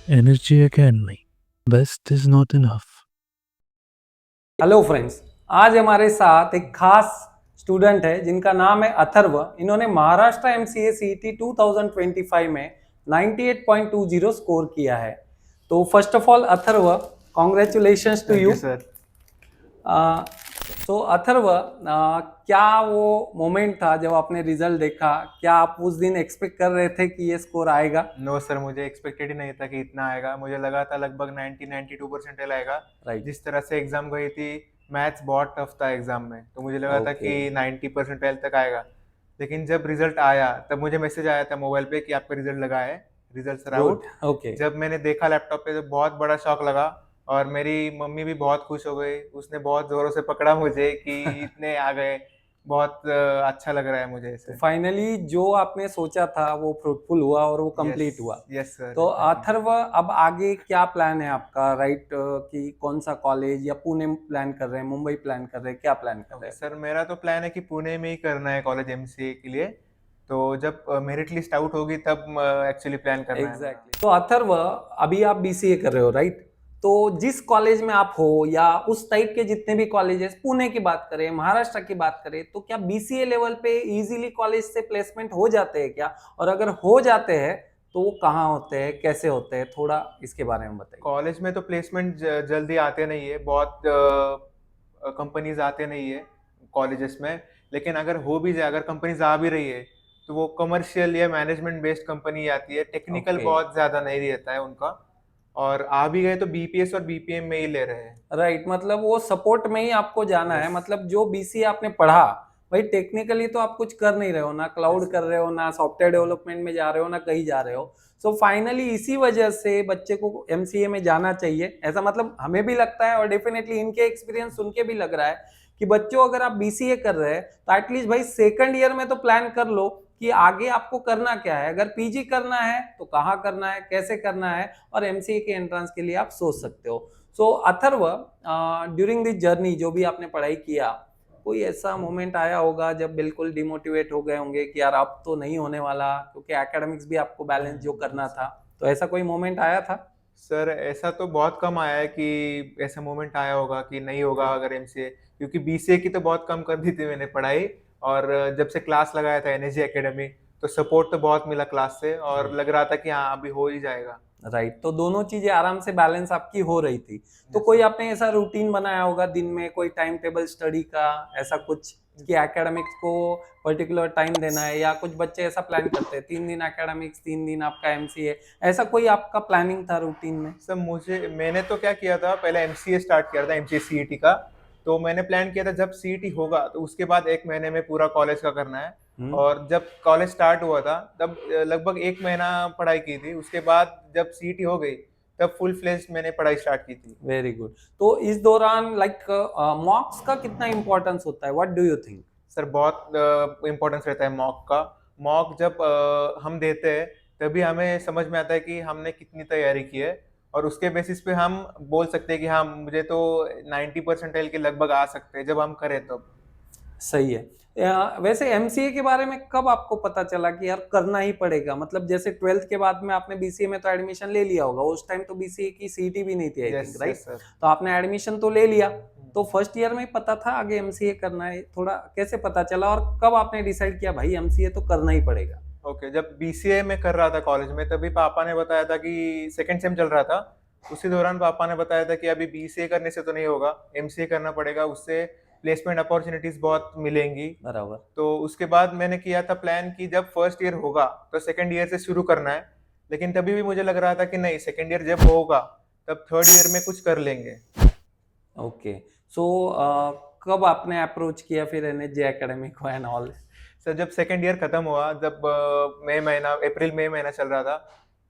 Energy Academy. Best is not enough. Hello friends, आज हमारे साथ एक खास स्टूडेंट है जिनका नाम है अथर्व। इन्होंने महाराष्ट्र एमसीए सीईटी 2025 में 98.20 स्कोर किया है। तो first of all Atharva, congratulations to thank you you sir. तो अथर्व, क्या वो मोमेंट था जब आपने रिजल्ट देखा? क्या आप उस दिन एक्सपेक्ट कर रहे थे कि ये स्कोर आएगा? नो सर, मुझे एक्सपेक्टेड ही नहीं था कि इतना आएगा। मुझे लगा था लगभग 90-92 परसेंटाइल आएगा। राइट। जिस तरह से एग्जाम गई थी, मैथ्स बहुत टफ था एग्जाम में, तो मुझे लगा था ओके। कि 90 परसेंटाइल तक आएगा। लेकिन जब रिजल्ट आया तब मुझे मैसेज आया था मोबाइल पे कि आपका रिजल्ट लगा है, results are good. Out. Okay. जब मैंने देखा लैपटॉप पे तो बहुत बड़ा शॉक लगा, और मेरी मम्मी भी बहुत खुश हो गई। उसने बहुत जोरों से पकड़ा मुझे कि इतने आ गए। बहुत अच्छा लग रहा है मुझे तो इसे। फाइनली जो आपने सोचा था वो फ्रूटफुल हुआ और वो यस। कंप्लीट हुआ। यस सर, तो एग्जैक्टली। अथर्व, अब आगे क्या प्लान है आपका? राइट, कि कौन सा कॉलेज, या पुणे प्लान कर रहे हैं, मुंबई प्लान कर रहे हैं, क्या प्लान कर रहे ओके हैं? सर, मेरा तो प्लान है कि पुणे में ही करना है कॉलेज एमसीए के लिए। तो जब मेरिट लिस्ट आउट होगी तब एक्चुअली प्लान करना है मेरा। एग्जैक्टली। तो अथर्व, अभी आप बीसीए कर रहे हो, राइट? तो जिस कॉलेज में आप हो या उस टाइप के जितने भी कॉलेजेस, पुणे की बात करें, महाराष्ट्र की बात करें, तो क्या बीसीए लेवल पे इजीली कॉलेज से प्लेसमेंट हो जाते हैं क्या? और अगर हो जाते हैं तो वो कहाँ होते हैं, कैसे होते हैं, थोड़ा इसके बारे में बताइए। कॉलेज में तो प्लेसमेंट जल्दी आते नहीं है, बहुत कंपनीज आते नहीं है कॉलेजेस में। लेकिन अगर हो भी जाए, अगर कंपनीज आ भी रही है, तो वो कमर्शियल या मैनेजमेंट बेस्ड कंपनी आती है। Technical okay. बहुत ज़्यादा नहीं रहता है उनका। और आ भी गए तो बीपीएस और बीपीएम में ही ले रहे हैं। राइट, मतलब वो सपोर्ट में ही आपको जाना है। यस। मतलब जो बीसीए आपने पढ़ा, भाई टेक्निकली तो आप कुछ कर नहीं रहे हो, ना क्लाउड यस। कर रहे हो, ना सॉफ्टवेयर डेवलपमेंट में जा रहे हो, ना कहीं जा रहे हो। सो फाइनली इसी वजह से बच्चे को एमसीए में जाना चाहिए, ऐसा मतलब हमें भी लगता है। और डेफिनेटली इनके एक्सपीरियंस सुन के भी लग रहा है कि बच्चों, अगर आप बीसीए कर रहे हैं तो एटलीस्ट भाई सेकंड ईयर में तो प्लान कर लो कि आगे आपको करना क्या है। अगर पीजी करना है तो कहाँ करना है, कैसे करना है, और एमसीए के एंट्रेंस के लिए आप सोच सकते हो। सो अथर्व, ड्यूरिंग दिस जर्नी जो भी आपने पढ़ाई किया, कोई ऐसा मोमेंट आया होगा जब बिल्कुल डिमोटिवेट हो गए होंगे कि यार अब तो नहीं होने वाला, क्योंकि एकेडमिक्स भी आपको बैलेंस जो करना था। तो ऐसा कोई मोमेंट आया था? सर, ऐसा तो बहुत कम आया है कि ऐसा मोमेंट आया होगा कि नहीं होगा अगर एमसीए, क्योंकि बीसीए की तो बहुत कम कर दी थी मैंने पढ़ाई। और जब से क्लास लगाया था एनर्जी एकेडमी, तो सपोर्ट तो बहुत मिला क्लास से, और लग रहा था कि हाँ अभी हो ही जाएगा। राइट, तो दोनों चीजें आराम से बैलेंस आपकी हो रही थी। तो यस कोई सर। आपने ऐसा रूटीन बनाया होगा दिन में, कोई टाइम टेबल स्टडी का, ऐसा कुछ कि एकेडमिक्स को पर्टिकुलर टाइम देना है? या कुछ बच्चे ऐसा प्लान करते हैं 3 दिन एकेडमिक्स, 3 दिन आपका एमसीए, ऐसा कोई आपका प्लानिंग था रूटीन में? सर, मैंने तो क्या किया था, पहले एमसीए स्टार्ट किया था, एमसीए सीईटी का। तो मैंने प्लान किया था जब सीईटी होगा तो उसके बाद 1 महीने में पूरा कॉलेज का करना है। हम्म। और जब कॉलेज स्टार्ट हुआ था तब लगभग 1 महीना पढ़ाई की थी। उसके बाद जब सीईटी हो गई तब फुल फ्लेज मैंने पढ़ाई स्टार्ट की थी। Very good. तो इस दौरान लाइक मॉक्स का कितना इंपॉर्टेंस होता है, what do you think? Sir, बहुत इम्पोर्टेंस रहता है मॉक का। मॉक जब हम देते हैं तभी हमें समझ में आता है कि हमने कितनी तैयारी की है। और उसके बेसिस पे हम बोल सकते हैं कि हाँ, मुझे तो 90 परसेंटाइल के लगभग आ सकते हैं जब हम करें तब। सही है। वैसे एमसीए के बारे में कब आपको पता चला कि यार करना ही पड़ेगा? मतलब जैसे 12th के बाद में आपने बीसीए में तो एडमिशन ले लिया होगा, उस टाइम तो बीसीए की सीईटी भी नहीं थी आई yes. Think, yes right? Sir. तो आपने एडमिशन तो ले लिया, तो फर्स्ट ईयर में ही पता था आगे एमसीए करना है? थोड़ा कैसे पता चला और कब आपने डिसाइड किया भाई एमसीए तो करना ही पड़ेगा? ओके, जब बीसीए में कर रहा था कॉलेज में, तभी पापा ने बताया था कि सेकंड सेम चल रहा था। उसी दौरान पापा ने बताया था कि अभी बीसीए करने से तो नहीं होगा, एमसीए करना पड़ेगा, उससे प्लेसमेंट अपॉर्चुनिटीज बहुत मिलेंगी। बराबर। तो उसके बाद मैंने किया था प्लान कि जब फर्स्ट ईयर होगा तो सेकंड ईयर से शुरू करना है। लेकिन तभी भी मुझे लग रहा था कि नहीं, सेकंड ईयर जब होगा तब थर्ड ईयर में कुछ कर लेंगे। ओके। सो कब आपने अप्रोच किया फिर एनएसजे एकेडमी को एंड ऑल? सर, जब सेकंड ईयर खत्म हुआ, जब मई महीना, अप्रैल मई महीना चल रहा था,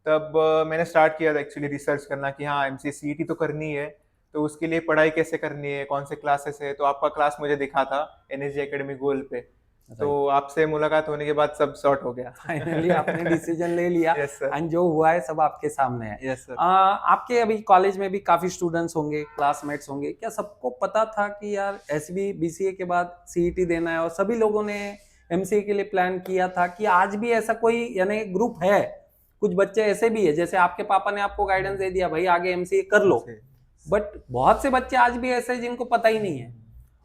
तब मैंने स्टार्ट किया था एक्चुअली रिसर्च करना कि हाँ एमसीए सीईटी तो करनी है। तो उसके लिए पढ़ाई कैसे करनी है, कौन से क्लासेस है, तो आपका क्लास मुझे दिखा था एनएसजी एकेडमी गोल पे। तो राइट। आपसे मुलाकात होने के बाद सब सॉर्ट हो गया। फाइनली आपने डिसीजन ले लिया यस सर। एंड जो हुआ है सब आपके सामने है। Yes sir. आपके अभी कॉलेज में भी काफी स्टूडेंट्स होंगे, क्लासमेट्स होंगे, क्या सबको पता था कि यार एसबी बीसीए के बाद सीईटी देना है, और सभी लोगों ने एमसीए के लिए प्लान किया था? कि आज भी ऐसा कोई यानी ग्रुप है कुछ बच्चे ऐसे भी है, जैसे आपके पापा ने आपको गाइडेंस दे दिया भाई आगे एमसीए कर लो, बट बहुत से बच्चे आज भी ऐसे हैं जिनको पता ही नहीं है,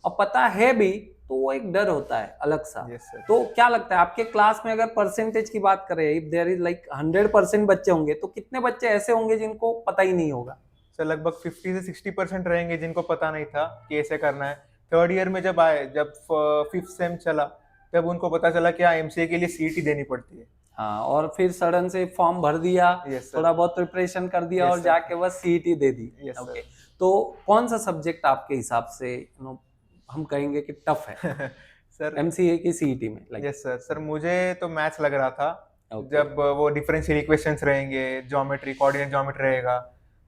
और पता है भी तो वो एक डर होता है अलग सा। Yes, sir. तो क्या लगता है आपके क्लास में अगर परसेंटेज की बात करें, इफ देयर इज लाइक 100% बच्चे होंगे तो कितने बच्चे ऐसे होंगे जिनको पता ही नहीं होगा? सर लगभग 50 से 60% रहेंगे जिनको पता नहीं था कि ऐसे करना है। थर्ड ईयर में जब आए, जब फिफ्थ सेम चला, तब उनको पता चला कि हाँ एमसीए के लिए सीईटी देनी पड़ती है। हाँ, और फिर सडन से फॉर्म भर दिया, Yes, sir. थोड़ा बहुत प्रिपरेशन कर दिया Yes, और sir. जाके बस सीईटी दे दी। Yes, sir. ओके, तो कौन सा सब्जेक्ट आपके हिसाब से हम कहेंगे कि टफ है सर एमसीए की सीईटी में? लाइक यस सर, सर मुझे तो मैथ्स लग रहा था। Okay. जब वो डिफरेंशियल इक्वेशंस रहेंगे, ज्योमेट्री, कोऑर्डिनेट ज्योमेट्री रहेगा,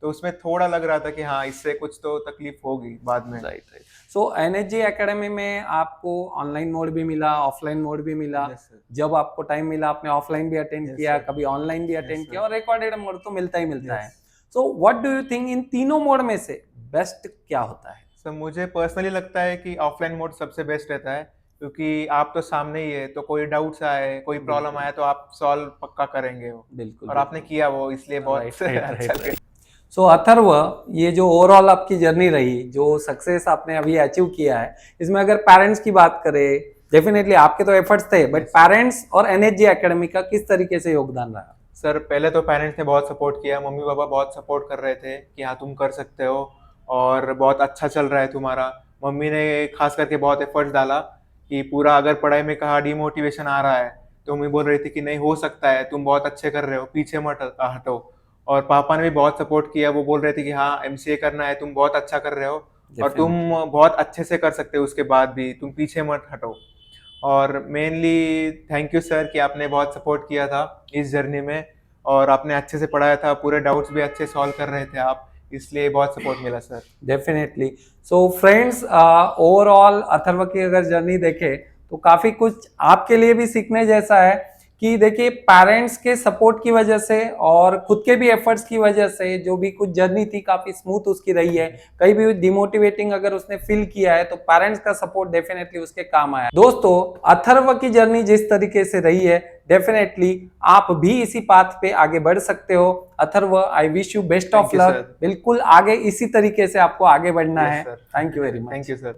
तो उसमें थोड़ा लग रहा था कि हाँ इससे कुछ तो तकलीफ होगी बाद में। Right right. So NHG academy में आपको ऑनलाइन मोड भी मिला, ऑफलाइन मोड भी मिला। Yes, sir. जब आपको टाइम मिला आपने ऑफलाइन भी अटेंड Yes, किया, sir. कभी ऑनलाइन भी अटेंड Yes, किया, sir. और रिकॉर्डेड मोड तो मिलता ही मिलता है। Yes. So what do you think in तीनों मोड में से बेस्ट क्या होता है? सर मुझे पर्सनली लगता है कि ऑफलाइन मोड सबसे बेस्ट रहता है, क्योंकि आप तो सामने ही है, तो कोई डाउट्स आए, कोई प्रॉब्लम बिल्कुल। आए तो आप सॉल्व पक्का करेंगे वो। बिल्कुल, और आपने किया वो, इसलिए बहुत अच्छा लगा। सो अथर्व, ये जो ओवरऑल आपकी जर्नी रही, जो सक्सेस आपने अभी अचीव किया है, इसमें अगर पेरेंट्स की बात करें, डेफिनेटली आपके तो एफर्ट्स थे, बट पेरेंट्स और एनएचजी एकेडमी का किस तरीके से योगदान रहा? सर पहले तो पेरेंट्स ने बहुत सपोर्ट किया, मम्मी पापा बहुत सपोर्ट कर रहे थे कि हाँ तुम कर सकते हो और बहुत अच्छा चल रहा है तुम्हारा। मम्मी ने खास करके बहुत एफर्ट्स डाला कि पूरा, अगर पढ़ाई में कहा डिमोटिवेशन आ रहा है तो मम्मी बोल रही थी कि नहीं हो सकता है, तुम बहुत अच्छे कर रहे हो, पीछे मत हटो। और पापा ने भी बहुत सपोर्ट किया, वो बोल रहे थे कि हाँ एमसीए करना है, तुम बहुत अच्छा कर रहे हो और तुम बहुत अच्छे से कर सकते हो, उसके बाद भी तुम पीछे मत हटो। और मेनली थैंक यू सर कि आपने बहुत सपोर्ट किया था इस जर्नी में, और आपने अच्छे से पढ़ाया था, पूरे डाउट्स भी अच्छे सॉल्व कर रहे थे आप, इसलिए बहुत सपोर्ट मिला sir. Definitely. So friends, overall Atharva की अगर जर्नी देखें तो काफी कुछ आपके लिए भी सीखने जैसा है कि देखिए पेरेंट्स के सपोर्ट की वजह से और खुद के भी एफर्ट्स की वजह से जो भी कुछ जर्नी थी काफी स्मूथ उसकी रही है। कहीं भी डिमोटिवेटिंग अगर उसने फील किया है तो पेरेंट्स का सपोर्ट डेफिनेटली उसके काम आया। दोस्तों, अथर्व की जर्नी जिस तरीके से रही है, डेफिनेटली आप भी इसी पाथ पे आगे बढ़ सकते हो। Atharva, I wish you best of luck. बिल्कुल आगे इसी तरीके से आपको आगे बढ़ना है। Thank you very much. Thank you sir.